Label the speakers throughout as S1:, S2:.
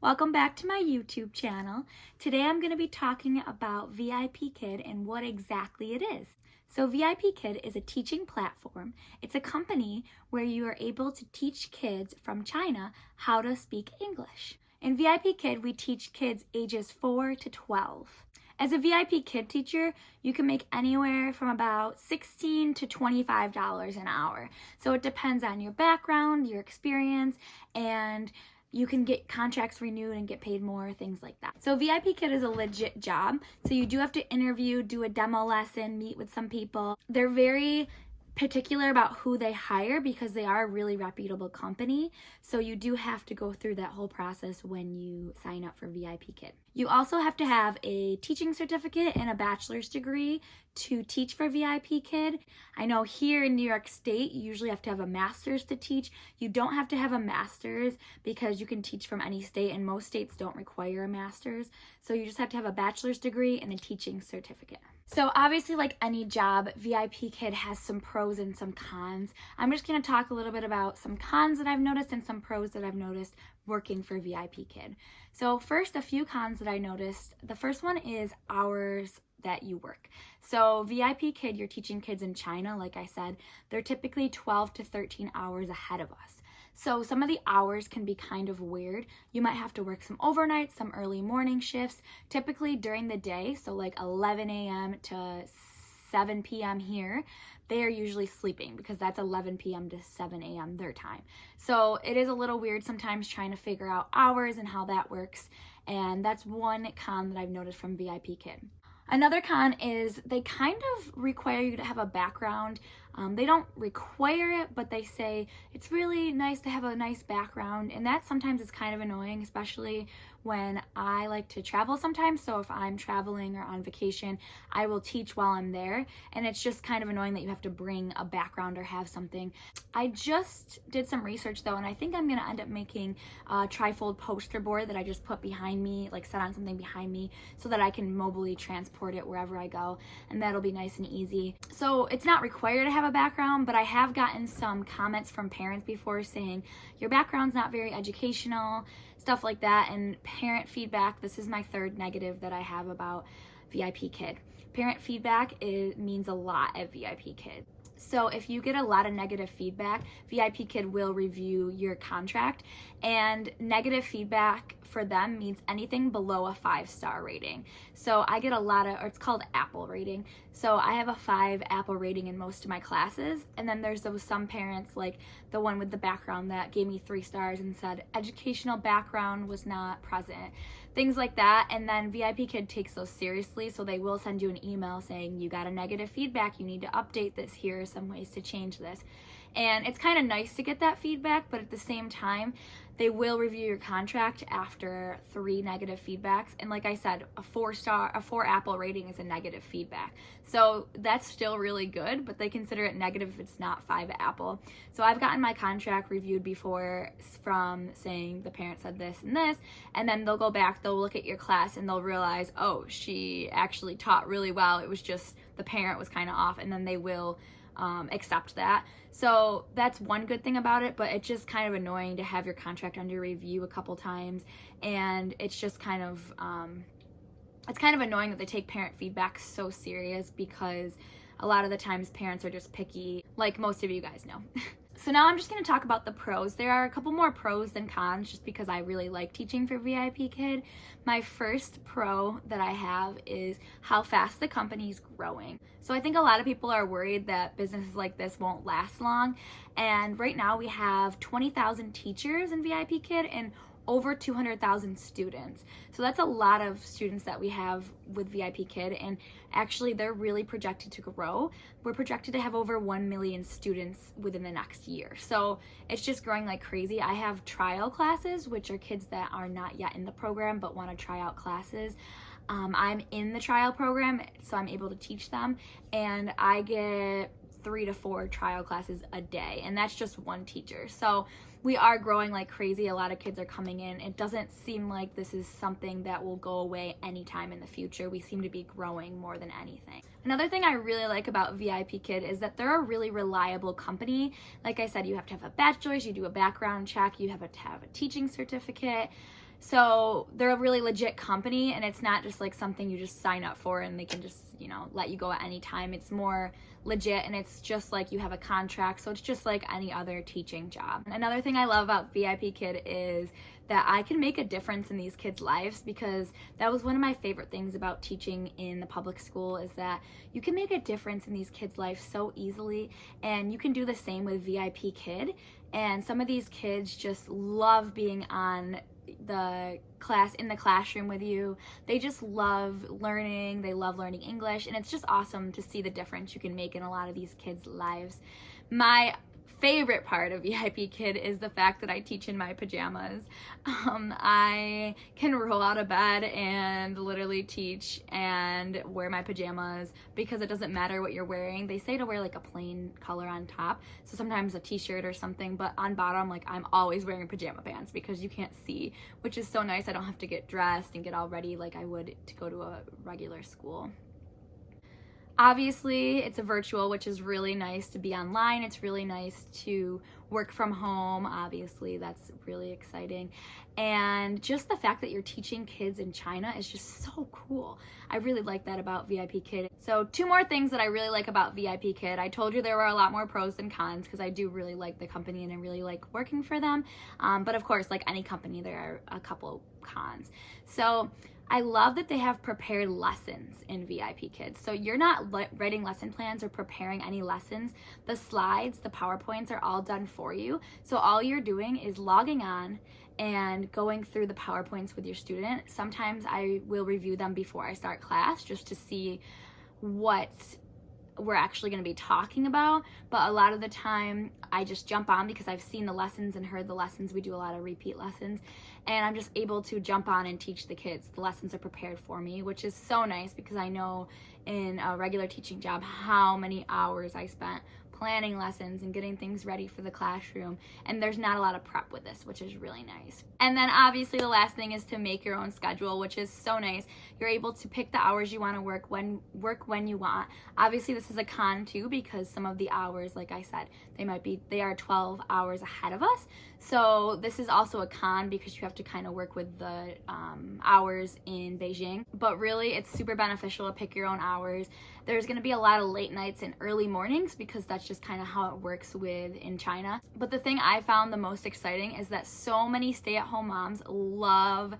S1: Welcome back to my YouTube channel. Today I'm going to be talking about VIPKID and what exactly it is. So VIPKID is a teaching platform. It's a company where you are able to teach kids from China how to speak English. In VIPKID, we teach kids ages 4 to 12. As a VIPKID teacher, you can make anywhere from about $16 to $25 an hour. So it depends on your background, your experience, and you can get contracts renewed and get paid more, things like that. So VIPKID is a legit job. So you do have to interview, do a demo lesson, meet with some people. They're very particular about who they hire because they are a really reputable company. So you do have to go through that whole process when you sign up for VIPKID. You also have to have a teaching certificate and a bachelor's degree to teach for VIPKID. I know here in New York State, you usually have to have a master's to teach. You don't have to have a master's because you can teach from any state, and most states don't require a master's. So you just have to have a bachelor's degree and a teaching certificate. So obviously, like any job, VIPKID has some pros and some cons. I'm just going to talk a little bit about some cons that I've noticed and some pros that I've noticed working for VIPKID. So first, a few cons that I noticed. The first one is hours that you work. So VIPKID, you're teaching kids in China, like I said, they're typically 12 to 13 hours ahead of us. So some of the hours can be kind of weird. You might have to work some overnight, some early morning shifts, typically during the day. So like 11 a.m. to 7 p.m. here, they are usually sleeping because that's 11 p.m. to 7 a.m. their time. So it is a little weird sometimes trying to figure out hours and how that works. And that's one con that I've noticed from VIPKID. Another con is they kind of require you to have a background. They don't require it, but they say it's really nice to have a nice background, and that sometimes is kind of annoying, especially when I like to travel sometimes. So if I'm traveling or on vacation, I will teach while I'm there, and it's just kind of annoying that you have to bring a background or have something. I just did some research though, and I think I'm gonna end up making a trifold poster board that I just put behind me, like set on something behind me, so that I can mobily transport it wherever I go, and that'll be nice and easy. So it's not required to have a background, but I have gotten some comments from parents before saying your background's not very educational, stuff like that. And parent feedback, this is my third negative that I have about VIPKID. Parent feedback means a lot at VIPKID. So if you get a lot of negative feedback, VIPKID will review your contract, and negative feedback for them means anything below a 5-star rating. So I get a lot of, or it's called Apple rating. So I have a 5 Apple rating in most of my classes. And then there's some parents, like the one with the background that gave me 3 stars and said educational background was not present, things like that. And then VIPKID takes those seriously. So they will send you an email saying you got a negative feedback, you need to update this, here are some ways to change this. And it's kind of nice to get that feedback, but at the same time, they will review your contract after 3 negative feedbacks. And like I said, a 4 Apple rating is a negative feedback. So that's still really good, but they consider it negative if it's not 5 Apple. So I've gotten my contract reviewed before from saying the parent said this and this, and then they'll go back, they'll look at your class, and they'll realize, oh, she actually taught really well. It was just the parent was kind of off, and then they will accept that. So that's one good thing about it, but it's just kind of annoying to have your contract under review a couple times, and it's just kind of annoying that they take parent feedback so serious, because a lot of the times parents are just picky, like most of you guys know. So now I'm just going to talk about the pros. There are a couple more pros than cons just because I really like teaching for VIPKID. My first pro that I have is how fast the company is growing. So I think a lot of people are worried that businesses like this won't last long. And right now we have 20,000 teachers in VIPKID and over 200,000 students. So that's a lot of students that we have with VIPKID, and actually they're really projected to grow. We're projected to have over 1 million students within the next year. So it's just growing like crazy. I have trial classes, which are kids that are not yet in the program but want to try out classes. I'm in the trial program, so I'm able to teach them, and I get 3 to 4 trial classes a day, and that's just one teacher. So we are growing like crazy. A lot of kids are coming in. It doesn't seem like this is something that will go away anytime in the future. We seem to be growing more than anything. Another thing I really like about VIPKID is that they're a really reliable company. Like I said, you have to have a bachelor's, you do a background check, you have to have a teaching certificate. So they're a really legit company, and it's not just like something you just sign up for and they can just, let you go at any time. It's more legit, and it's just like you have a contract, so it's just like any other teaching job. Another thing I love about VIPKid is that I can make a difference in these kids' lives, because that was one of my favorite things about teaching in the public school, is that you can make a difference in these kids' lives so easily, and you can do the same with VIPKid. And some of these kids just love being in the classroom with you. They just love learning. They love learning English, and it's just awesome to see the difference you can make in a lot of these kids' lives. My favorite part of VIPKid is the fact that I teach in my pajamas. I can roll out of bed and literally teach and wear my pajamas, because it doesn't matter what you're wearing. They say to wear like a plain color on top, so sometimes a t-shirt or something, but on bottom, like, I'm always wearing pajama pants because you can't see, which is so nice. I don't have to get dressed and get all ready like I would to go to a regular school. Obviously, it's a virtual, which is really nice to be online. It's really nice to work from home. Obviously, that's really exciting. And just the fact that you're teaching kids in China is just so cool. I really like that about VIPKid. So 2 more things that I really like about VIPKid. I told you there were a lot more pros than cons, because I do really like the company and I really like working for them. But of course, like any company, there are a couple cons. So I love that they have prepared lessons in VIPKid. So you're not writing lesson plans or preparing any lessons. The slides, the PowerPoints are all done for you. So all you're doing is logging on and going through the PowerPoints with your student. Sometimes I will review them before I start class just to see what we're actually going to be talking about, but a lot of the time I just jump on because I've seen the lessons and heard the lessons. We do a lot of repeat lessons, and I'm just able to jump on and teach the kids. The lessons are prepared for me, which is so nice, because I know in a regular teaching job how many hours I spent planning lessons and getting things ready for the classroom, and there's not a lot of prep with this, which is really nice. And then obviously the last thing is to make your own schedule, which is so nice. You're able to pick the hours you want to work when you want. Obviously this is a con too, because some of the hours, like I said, they are 12 hours ahead of us. So this is also a con, because you have to kind of work with the hours in Beijing. But really, it's super beneficial to pick your own hours. There's going to be a lot of late nights and early mornings, because that's just kind of how it works in China. But the thing I found the most exciting is that so many stay-at-home moms love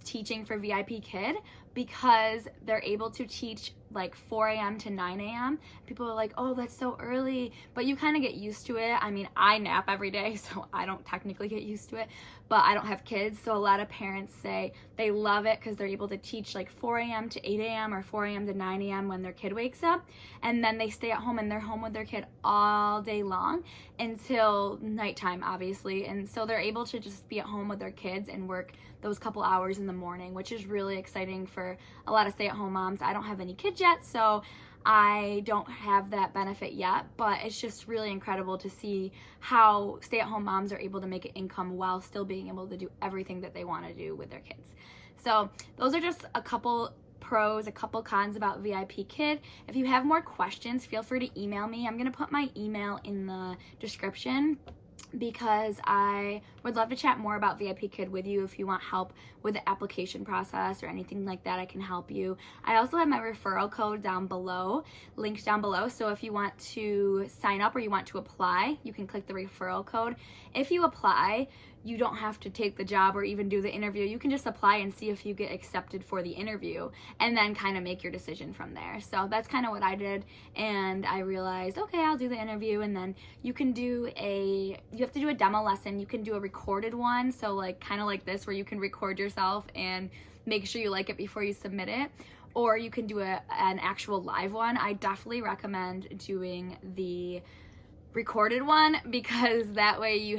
S1: teaching for VIPKid, because they're able to teach like 4 a.m. to 9 a.m. People are like, oh, that's so early, but you kind of get used to it. I mean, I nap every day, so I don't technically get used to it, but I don't have kids, so a lot of parents say they love it because they're able to teach like 4 a.m. to 8 a.m. or 4 a.m. to 9 a.m. when their kid wakes up, and then they stay at home and they're home with their kid all day long until nighttime, obviously, and so they're able to just be at home with their kids and work those couple hours in the morning, which is really exciting for a lot of stay-at-home moms. I don't have any kids yet, so I don't have that benefit yet, but it's just really incredible to see how stay-at-home moms are able to make an income while still being able to do everything that they want to do with their kids. So those are just a couple pros, a couple cons about VIPKid. If you have more questions, feel free to email me. I'm going to put my email in the description, because I would love to chat more about VIPKid with you. If you want help with the application process or anything like that, I can help you. I also have my referral code down below, linked down below, so if you want to sign up or you want to apply, you can click the referral code. If you apply, you don't have to take the job or even do the interview. You can just apply and see if you get accepted for the interview, and then kind of make your decision from there. So that's kind of what I did, and I realized, okay, I'll do the interview, and then you have to do a demo lesson. You can do a recorded one, so like kind of like this, where you can record yourself and make sure you like it before you submit it, or you can do an actual live one. I definitely recommend doing the recorded one, because that way you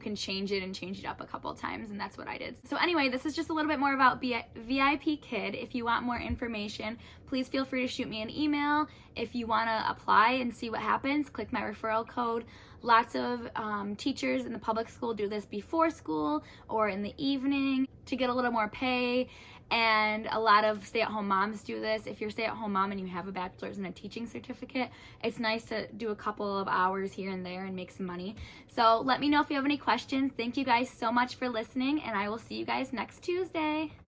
S1: can change it up a couple times, and that's what I did. So anyway, this is just a little bit more about VIPKid. If you want more information, please feel free to shoot me an email. If you want to apply and see what happens, click my referral code Lots of teachers in the public school do this before school or in the evening to get a little more pay. And a lot of stay-at-home moms do this. If you're a stay-at-home mom and you have a bachelor's and a teaching certificate, it's nice to do a couple of hours here and there and make some money. So let me know if you have any questions. Thank you guys so much for listening, and I will see you guys next Tuesday.